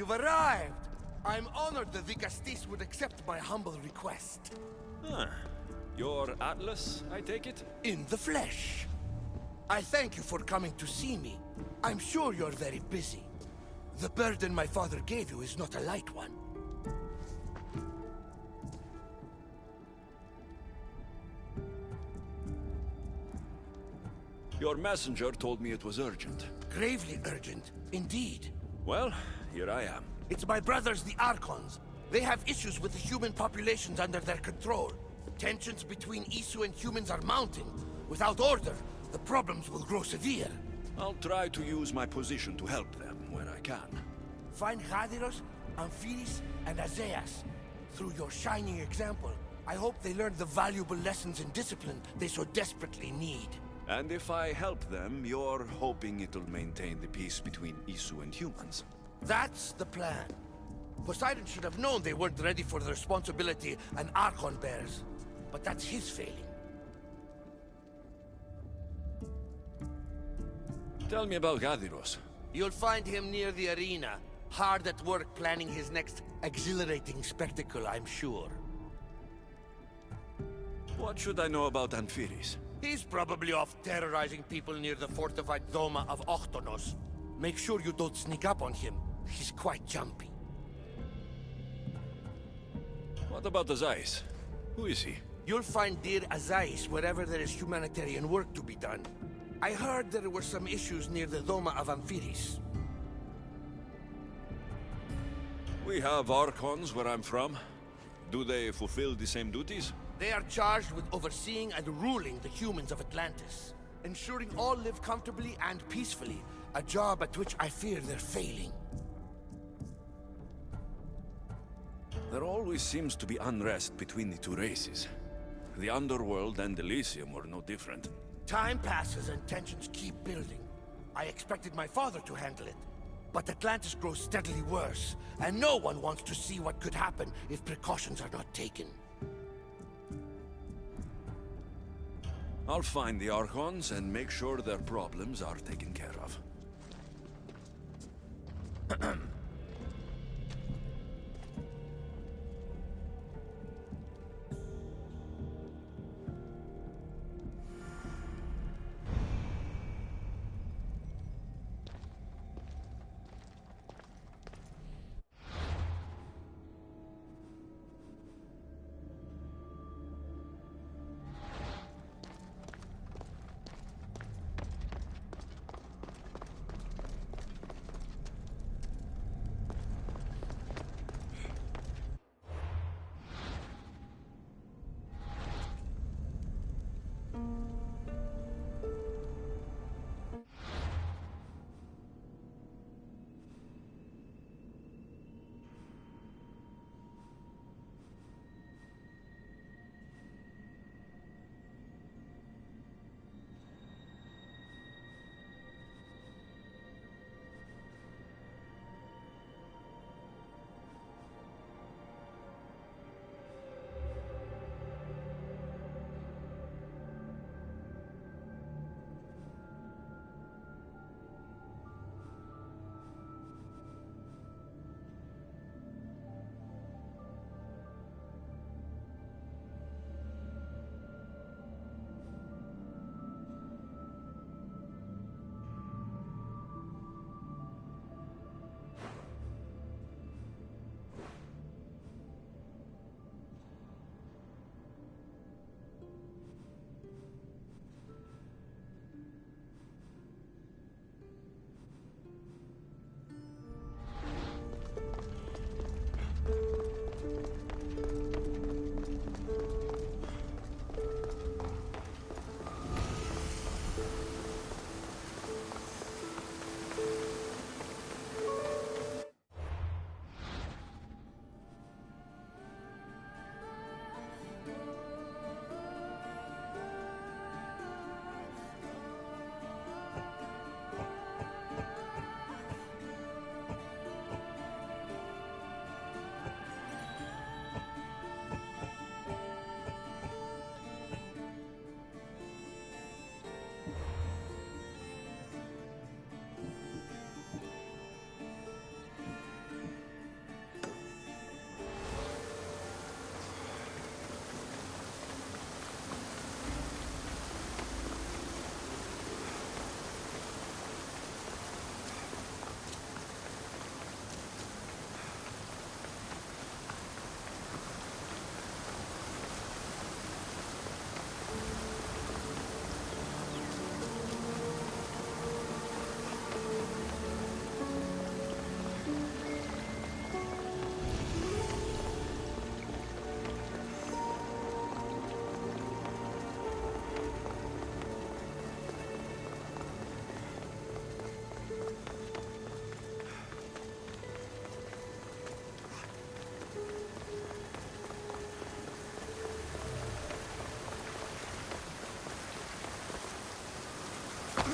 You've arrived! I'm honored the Vicastis would accept my humble request. Huh. You're Atlas, I take it? In the flesh. I thank you for coming to see me. I'm sure you're very busy. The burden my father gave you is not a light one. Your messenger told me it was urgent. Gravely urgent, indeed. Well, here I am. It's my brothers, the Archons. They have issues with the human populations under their control. Tensions between Isu and humans are mounting. Without order, the problems will grow severe. I'll try to use my position to help them where I can. Find Hadiros, Amphiris, and Azeas. Through your shining example, I hope they learn the valuable lessons in discipline they so desperately need. And if I help them, you're hoping it'll maintain the peace between Isu and humans. That's the plan. Poseidon should have known they weren't ready for the responsibility an Archon bears. But that's his failing. Tell me about Gadiros. You'll find him near the arena, hard at work planning his next exhilarating spectacle, I'm sure. What should I know about Amphiris? He's probably off terrorizing people near the fortified Doma of Ochtonos. Make sure you don't sneak up on him. He's quite jumpy. What about Azais? Who is he? You'll find dear Azais wherever there is humanitarian work to be done. I heard there were some issues near the Doma of Amphiris. We have Archons where I'm from. Do they fulfill the same duties? They are charged with overseeing and ruling the humans of Atlantis. Ensuring all live comfortably and peacefully. A job at which I fear they're failing. There always seems to be unrest between the two races. The Underworld and Elysium were no different. Time passes and tensions keep building. I expected my father to handle it. But Atlantis grows steadily worse, and no one wants to see what could happen if precautions are not taken. I'll find the Archons and make sure their problems are taken care of. Is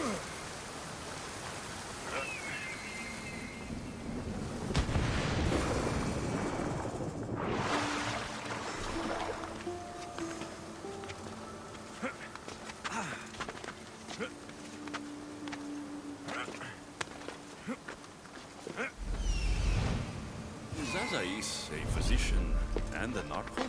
Azais a physician and an archon?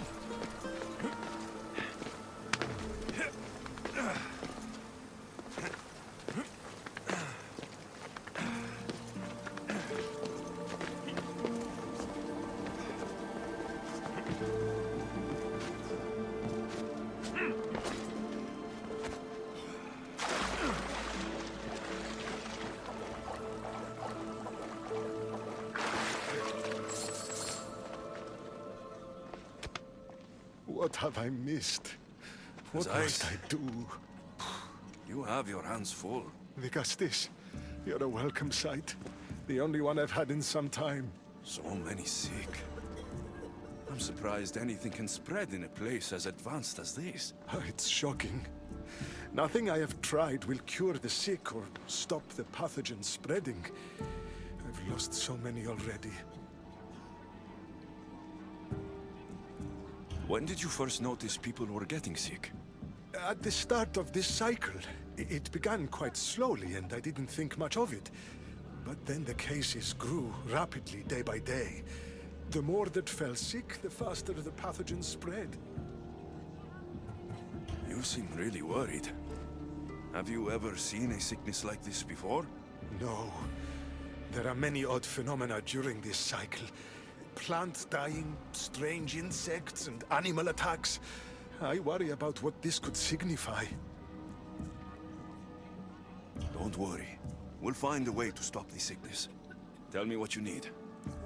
What have I missed? What As I must I do? You have your hands full. Vigastis, you're a welcome sight. The only one I've had in some time. So many sick. I'm surprised anything can spread in a place as advanced as this. It's shocking. Nothing I have tried will cure the sick or stop the pathogen spreading. I've lost so many already. When did you first notice people were getting sick? At the start of this cycle, it began quite slowly and I didn't think much of it. But then the cases grew rapidly day by day. The more that fell sick, the faster the pathogen spread. You seem really worried. Have you ever seen a sickness like this before? No. There are many odd phenomena during this cycle. Plants dying, strange insects, and animal attacks. I worry about what this could signify. Don't worry. We'll find a way to stop the sickness. Tell me what you need.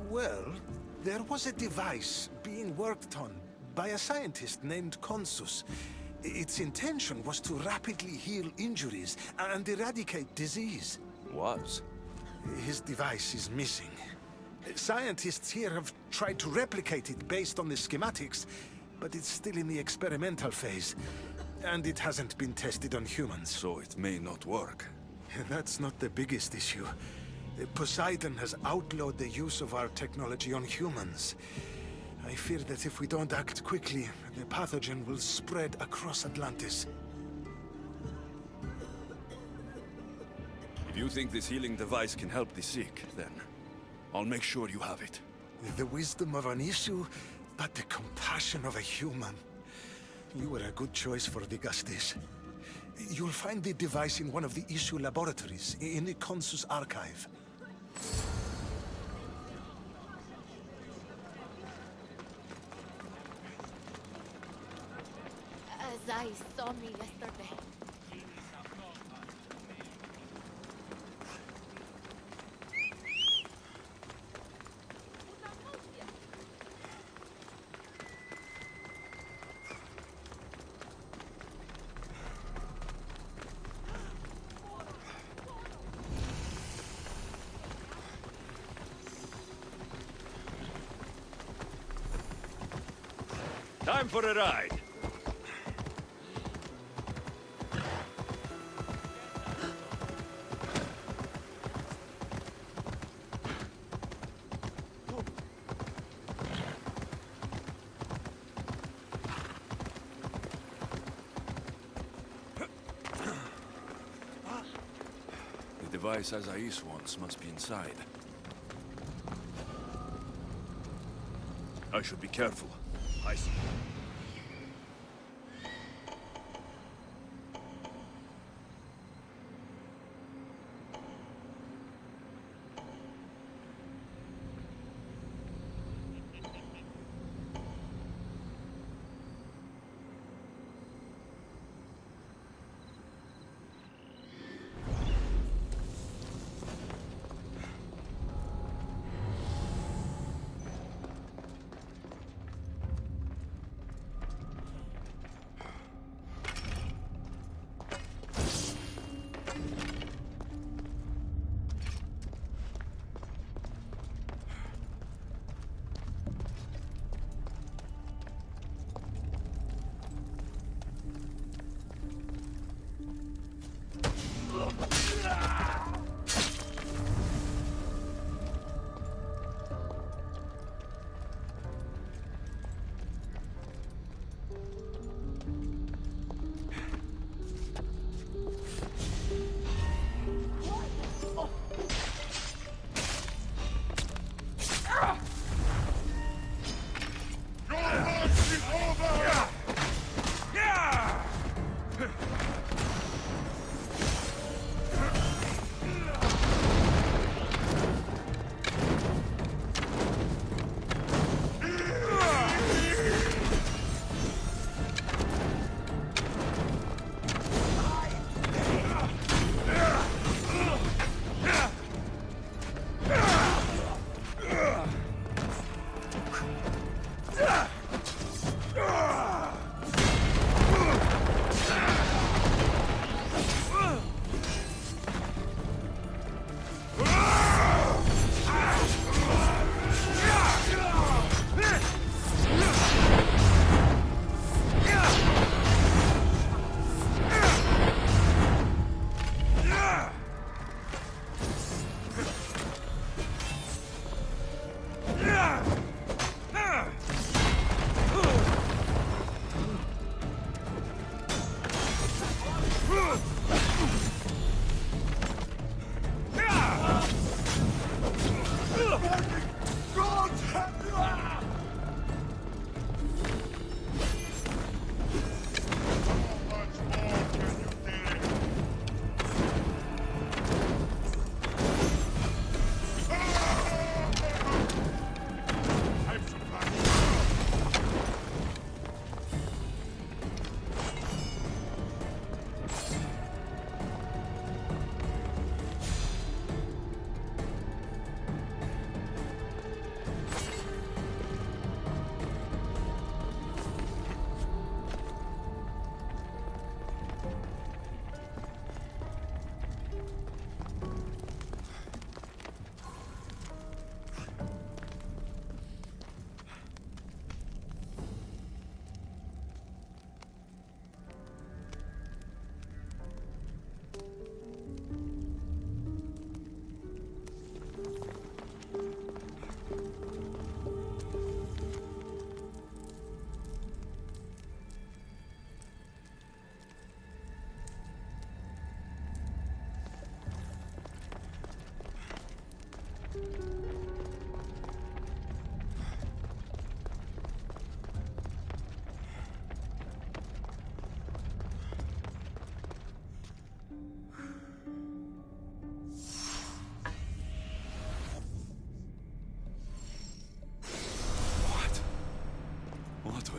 Well, there was a device being worked on by a scientist named Consus. Its intention was to rapidly heal injuries and eradicate disease. Was? His device is missing. Scientists here have tried to replicate it based on the schematics, but it's still in the experimental phase, and it hasn't been tested on humans. So it may not work. That's not the biggest issue. Poseidon has outlawed the use of our technology on humans. I fear that if we don't act quickly, the pathogen will spread across Atlantis. If you think this healing device can help the sick, then I'll make sure you have it. The wisdom of an issue, but the compassion of a human. You were a good choice for Vigastis. You'll find the device in one of the issue laboratories, in the Consus archive. As I saw me yesterday. Time for a ride. The device Azais wants must be inside. I should be careful. I see.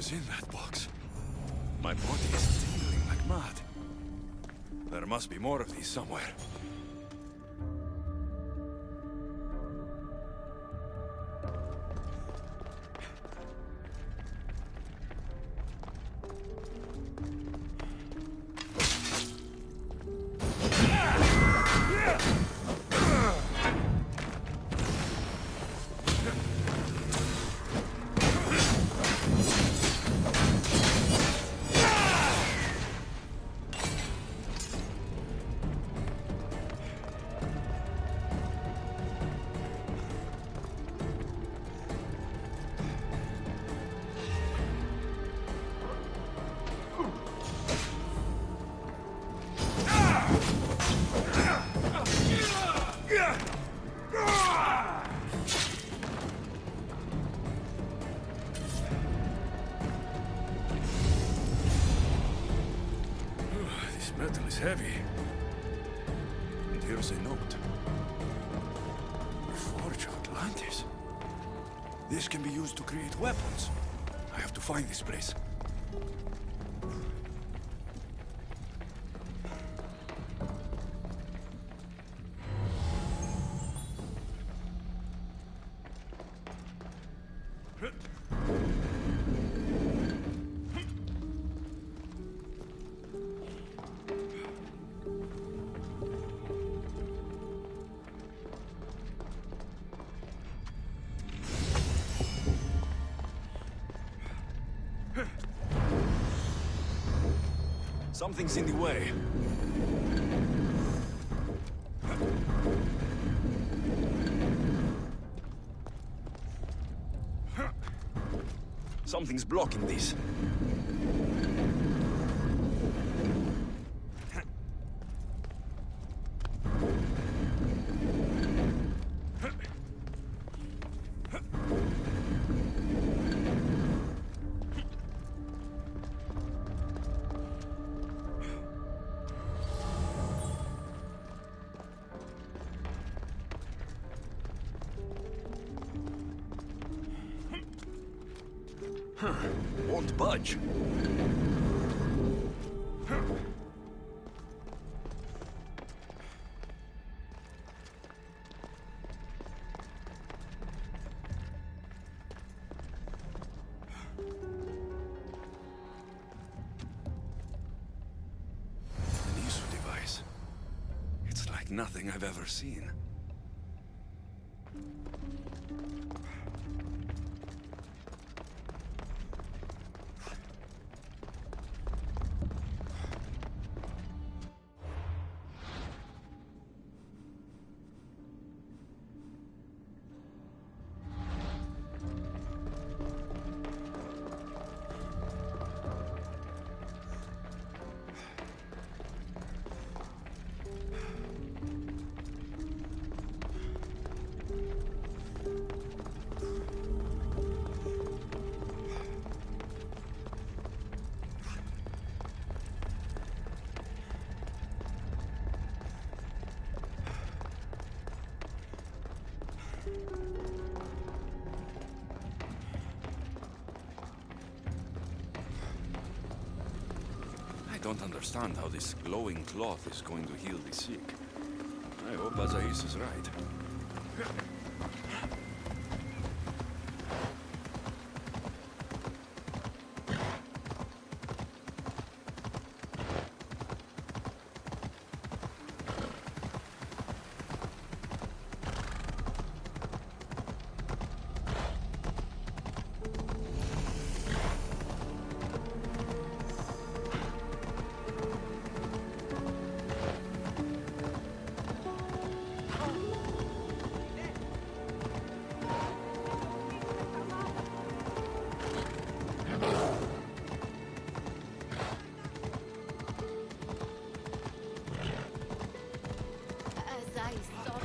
was in that box? My body is tingling like mad. There must be more of these somewhere. Metal is heavy. And here's a note. Forge of Atlantis. This can be used to create weapons. I have to find this place. Something's in the way. Something's blocking this. Won't budge. An ISU device. It's like nothing I've ever seen. I don't understand how this glowing cloth is going to heal the sick. I hope Azais is right. As I saw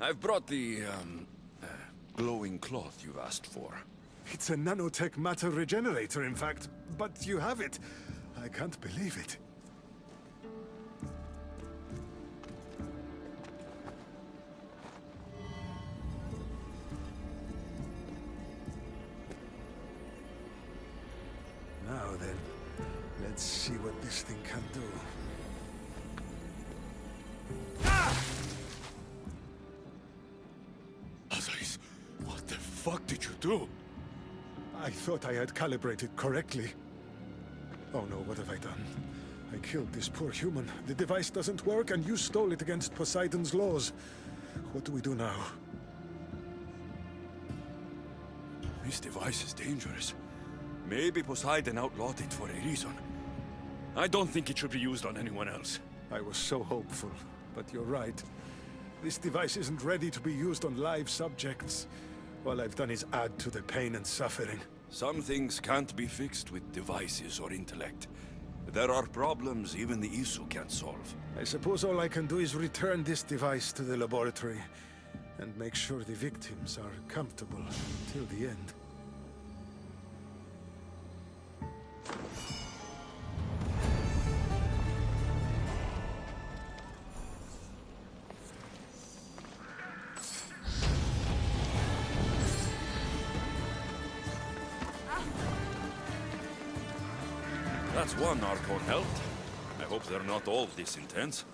I've brought the, glowing cloth you've asked for. It's a nanotech matter regenerator, in fact. But you have it. I can't believe it. Now then, let's see what this thing can do. Azais, what the fuck did you do? I thought I had calibrated correctly. Oh no, what have I done? I killed this poor human. The device doesn't work, and you stole it against Poseidon's laws. What do we do now? This device is dangerous. Maybe Poseidon outlawed it for a reason. I don't think it should be used on anyone else. I was so hopeful, but you're right. This device isn't ready to be used on live subjects. All I've done is add to the pain and suffering. Some things can't be fixed with devices or intellect. There are problems even the ISU can't solve. I suppose all I can do is return this device to the laboratory and make sure the victims are comfortable until the end. That's one Archon helped. I hope they're not all this intense.